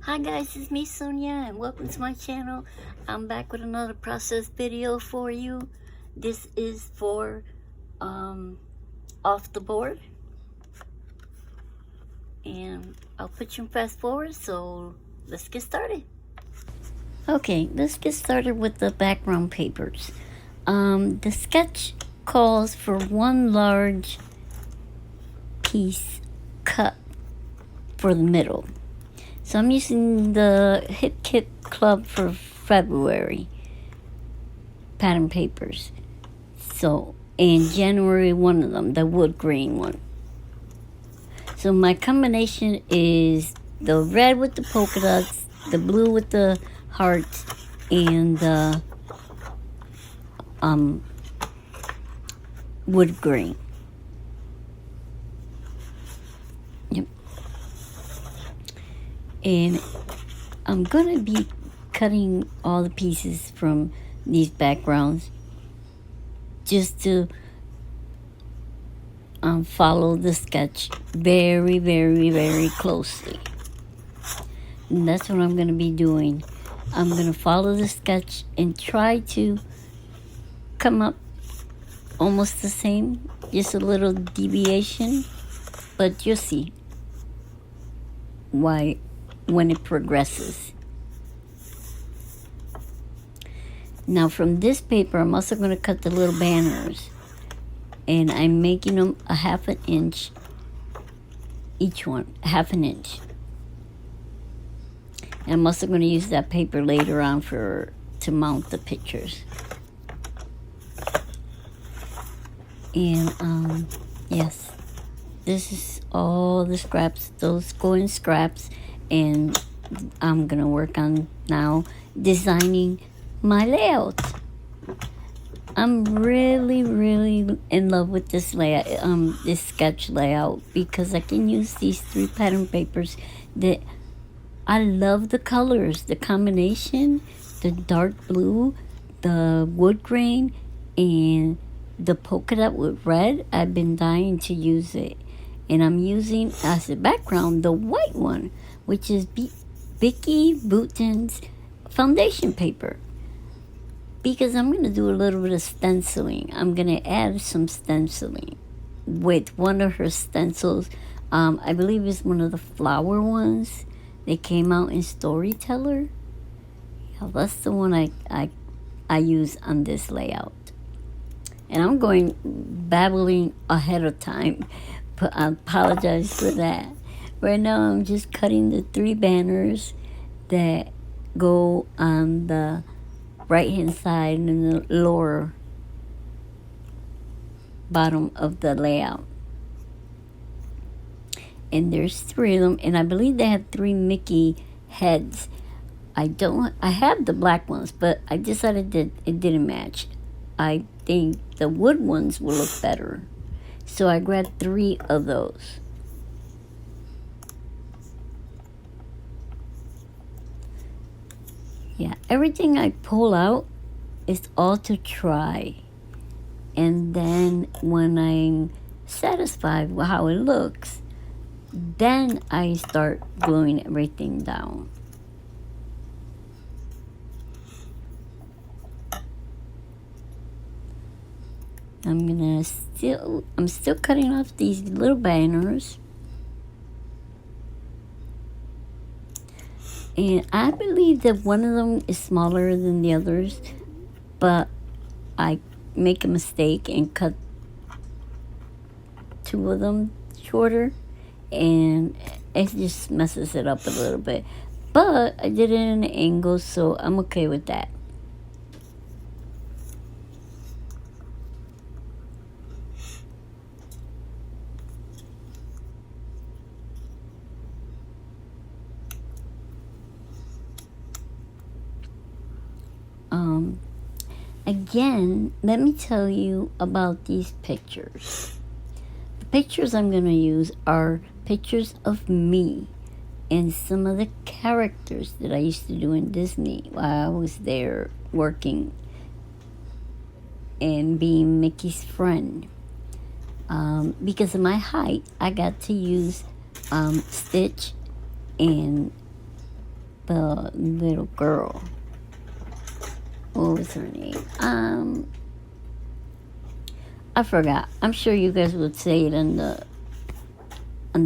Hi guys, it's me Sonia and welcome to my channel. I'm back with another process video for you. This is for off the board, and I'll put you in fast forward, so let's get started. Okay, let's get started with the background papers. The sketch calls for one large piece cut for the middle. So I'm using the Hit Kit Club for February pattern papers. So, in January, one of them, the wood grain one. So my combination is the red with the polka dots, the blue with the hearts, and the wood grain. And I'm gonna be cutting all the pieces from these backgrounds just to follow the sketch very, very, very closely. And that's what I'm gonna be doing. I'm gonna follow the sketch and try to come up almost the same, just a little deviation, but you'll see why when it progresses. Now from this paper, I'm also going to cut the little banners, and I'm making them a 1/2 inch each one, 1/2 inch. And I'm also going to use that paper later on to mount the pictures. And yes, this is all the scraps. Those go in scraps. And I'm gonna work on now designing my layout. I'm really in love with this layout, this sketch layout, because I can use these 3 pattern papers that I love the colors, the combination, the dark blue, the wood grain, and the polka dot with red. I've been dying to use it. And I'm using as a background the white one, which is Vicky Bouton's foundation paper. Because I'm going to do a little bit of stenciling. I'm going to add some stenciling with one of her stencils. I believe it's one of the flower ones. They came out in Storyteller. Yeah, that's the one I use on this layout. And I'm going babbling ahead of time. But I apologize for that. Right now I'm just cutting the 3 banners that go on the right hand side and the lower bottom of the layout. And there's 3 of them, and I believe they have 3 Mickey heads. I have the black ones, but I decided that it didn't match. I think the wood ones will look better. So I grabbed 3 of those. Yeah, everything I pull out is all to try. And then when I'm satisfied with how it looks, then I start gluing everything down. I'm still cutting off these little banners. And I believe that one of them is smaller than the others, but I make a mistake and cut 2 of them shorter, and it just messes it up a little bit. But I did it in an angle, so I'm okay with that. Again, let me tell you about these pictures. The pictures I'm going to use are pictures of me and some of the characters that I used to do in Disney while I was there working and being Mickey's friend. Because of my height, I got to use Stitch and the little girl. What was her name? I forgot. I'm sure you guys would say it in the on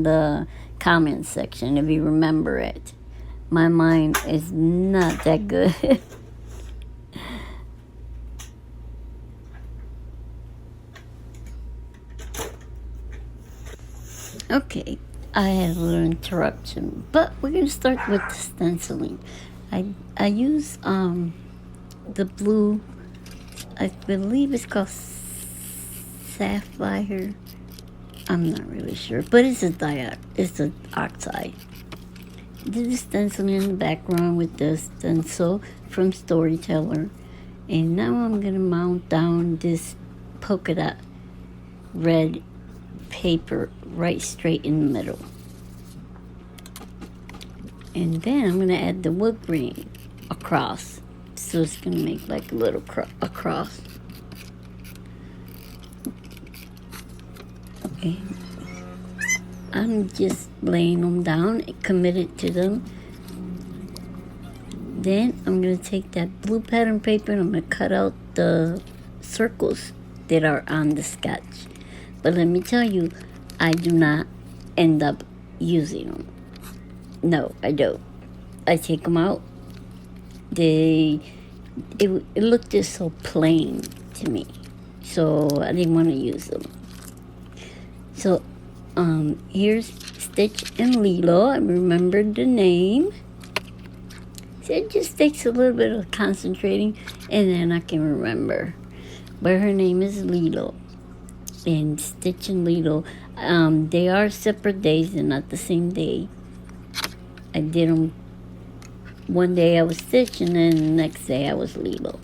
the comment section if you remember it. My mind is not that good. Okay, I had a little interruption, but we're gonna start with the stenciling. I use the blue. I believe it's called sapphire. I'm not really sure, but it's a oxide. Did the stenciling in the background with the stencil from Storyteller, and now I'm gonna mount down this polka dot red paper right straight in the middle, and then I'm gonna add the wood grain across, so it's gonna make like a little cross. Okay, I'm just laying them down, committed to them. Then I'm gonna take that blue pattern paper and I'm gonna cut out the circles that are on the sketch. But let me tell you, I do not end up using them. No, I don't. I take them out. It looked just so plain to me, so I didn't want to use them. So here's Stitch and Lilo. I remembered the name. So it just takes a little bit of concentrating, and then I can remember. But her name is Lilo. And Stitch and Lilo, they are separate days and not the same day. I did them one day I was Stitch, and then the next day I was Lilo.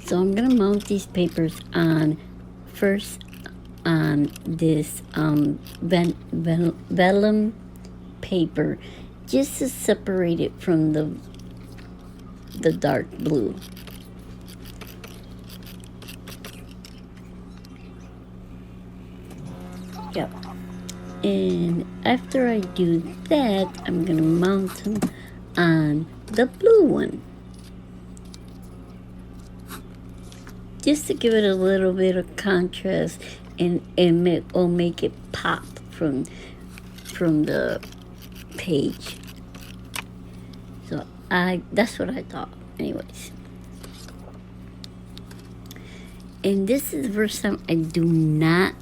So I'm gonna mount these papers on first on this vellum paper, just to separate it from the dark blue. Yep. And after I do that, I'm gonna mount them on the blue one, just to give it a little bit of contrast, and will make it pop from the page. So that's what I thought, anyways. And this is the first time I do not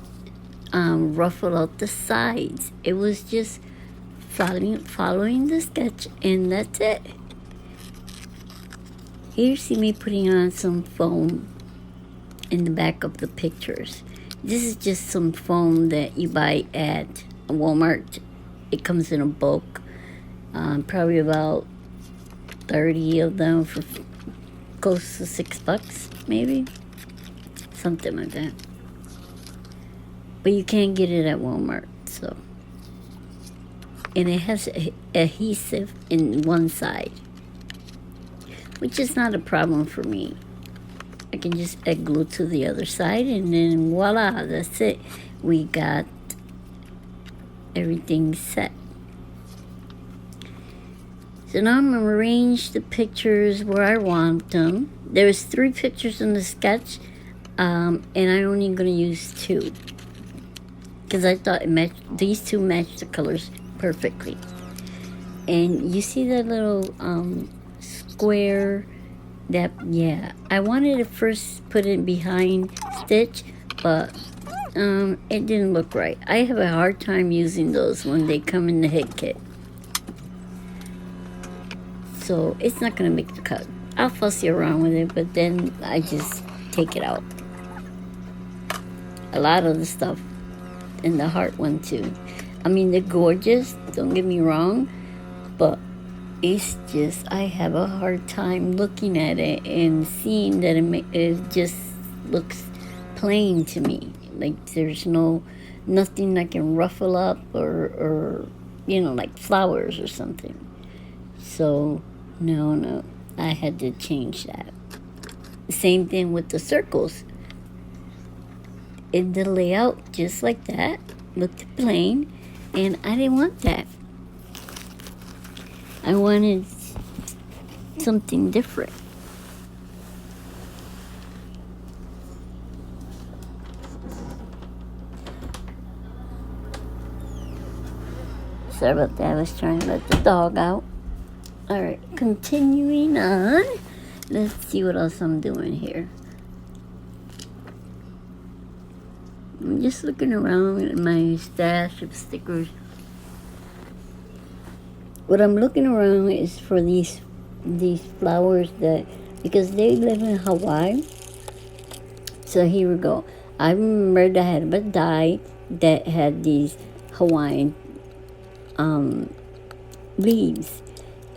ruffle out the sides. It was just following the sketch, and that's it. Here you see me putting on some foam in the back of the pictures. This is just some foam that you buy at Walmart. It comes in a bulk, probably about 30 of them for close to $6, maybe, something like that. But you can't get it at Walmart, so. And it has adhesive in one side, which is not a problem for me. I can just add glue to the other side, and then voila, that's it. We got everything set. So now I'm gonna arrange the pictures where I want them. There's 3 pictures in the sketch, and I'm only gonna use 2. Because I thought these 2 match the colors perfectly. And you see that little square that, yeah, I wanted to first put it behind Stitch, but it didn't look right. I have a hard time using those when they come in the hit kit. So it's not gonna make the cut. I'll fussy around with it, but then I just take it out. A lot of the stuff in the heart one too. I mean, they're gorgeous, don't get me wrong, but it's just, I have a hard time looking at it and seeing that it just looks plain to me. Like there's nothing I can ruffle up or like flowers or something. So no, I had to change that. Same thing with the circles. In the layout, just like that, looked plain, and I didn't want that. I wanted something different. Sorry about that, I was trying to let the dog out. Alright, continuing on. Let's see what else I'm doing here. I'm just looking around at my stash of stickers. What I'm looking around is for these flowers that, because they live in Hawaii. So here we go. I remembered I had a die that had these Hawaiian leaves,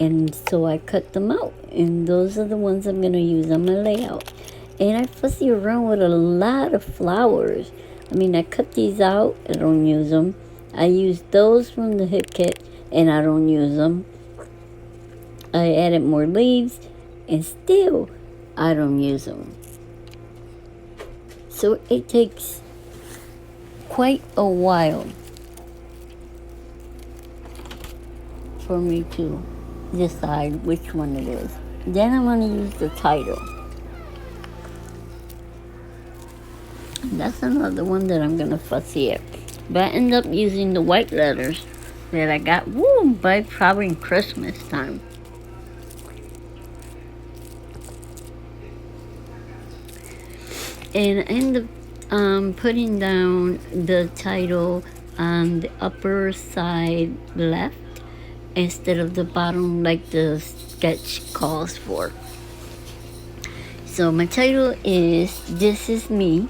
and so I cut them out, and those are the ones I'm gonna use on my layout. And I fussy around with a lot of flowers. I mean, I cut these out, I don't use them. I use those from the hit kit, and I don't use them. I added more leaves, and still I don't use them. So it takes quite a while for me to decide which one it is. Then I'm going to use the title. And that's another one that I'm going to fussy at. But I end up using the white letters that I got, by probably Christmas time. And I end up putting down the title on the upper side left instead of the bottom like the sketch calls for. So my title is This Is Me.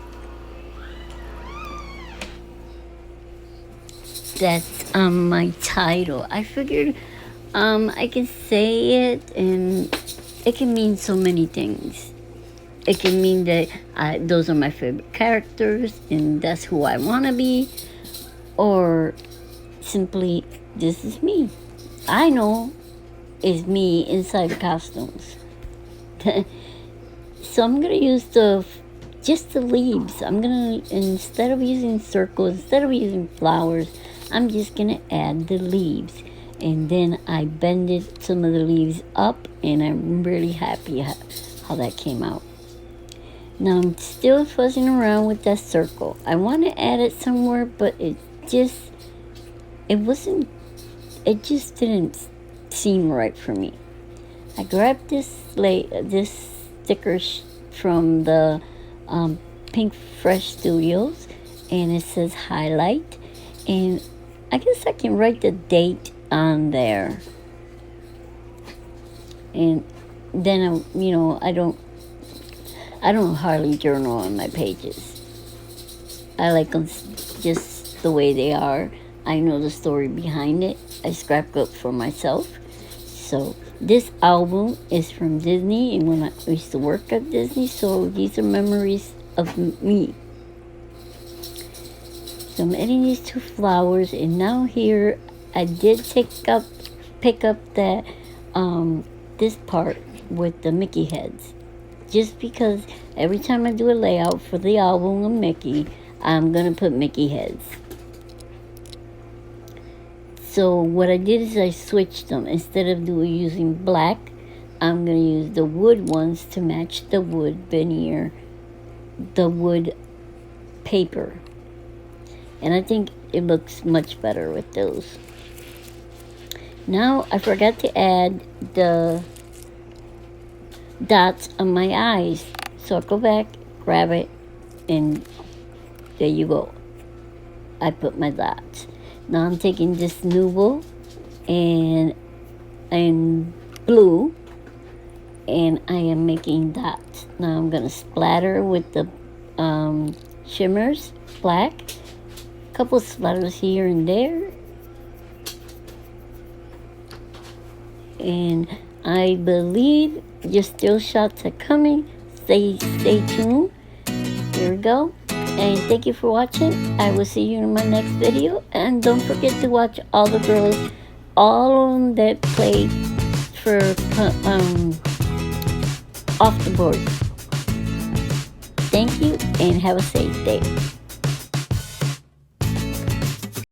That's my title. I figured I can say it and it can mean so many things. It can mean that those are my favorite characters and that's who I want to be, or simply, this is me. I know it's me inside the costumes. So I'm going to use just the leaves. I'm going to, instead of using circles, instead of using flowers, I'm just going to add the leaves. And then I bended some of the leaves up, and I'm really happy how that came out. Now I'm still fuzzing around with that circle. I want to add it somewhere, but it just didn't seem right for me. I grabbed this sticker from the Pink Fresh Studios, and it says highlight, and I guess I can write the date on there. And then I don't hardly journal on my pages. I like them just the way they are. I know the story behind it. I scrapbook for myself. So this album is from Disney, and when I used to work at Disney, so these are memories of me. So I'm adding these two flowers, and now here I did pick up that this part with the Mickey heads. Just because every time I do a layout for the album of Mickey, I'm going to put Mickey heads. So what I did is I switched them. Instead of using black, I'm going to use the wood ones to match the wood veneer, the wood paper. And I think it looks much better with those. Now I forgot to add the dots on my eyes. So I'll go back, grab it, and there you go. I put my dots. Now I'm taking this Nuble and blue, and I am making dots. Now I'm gonna splatter with the shimmers, black, a couple splatters here and there, and I believe your still shots are coming. Stay tuned. Here we go. And thank you for watching. I will see you in my next video. And don't forget to watch all the girls, all of them that played for off the board. Thank you and have a safe day.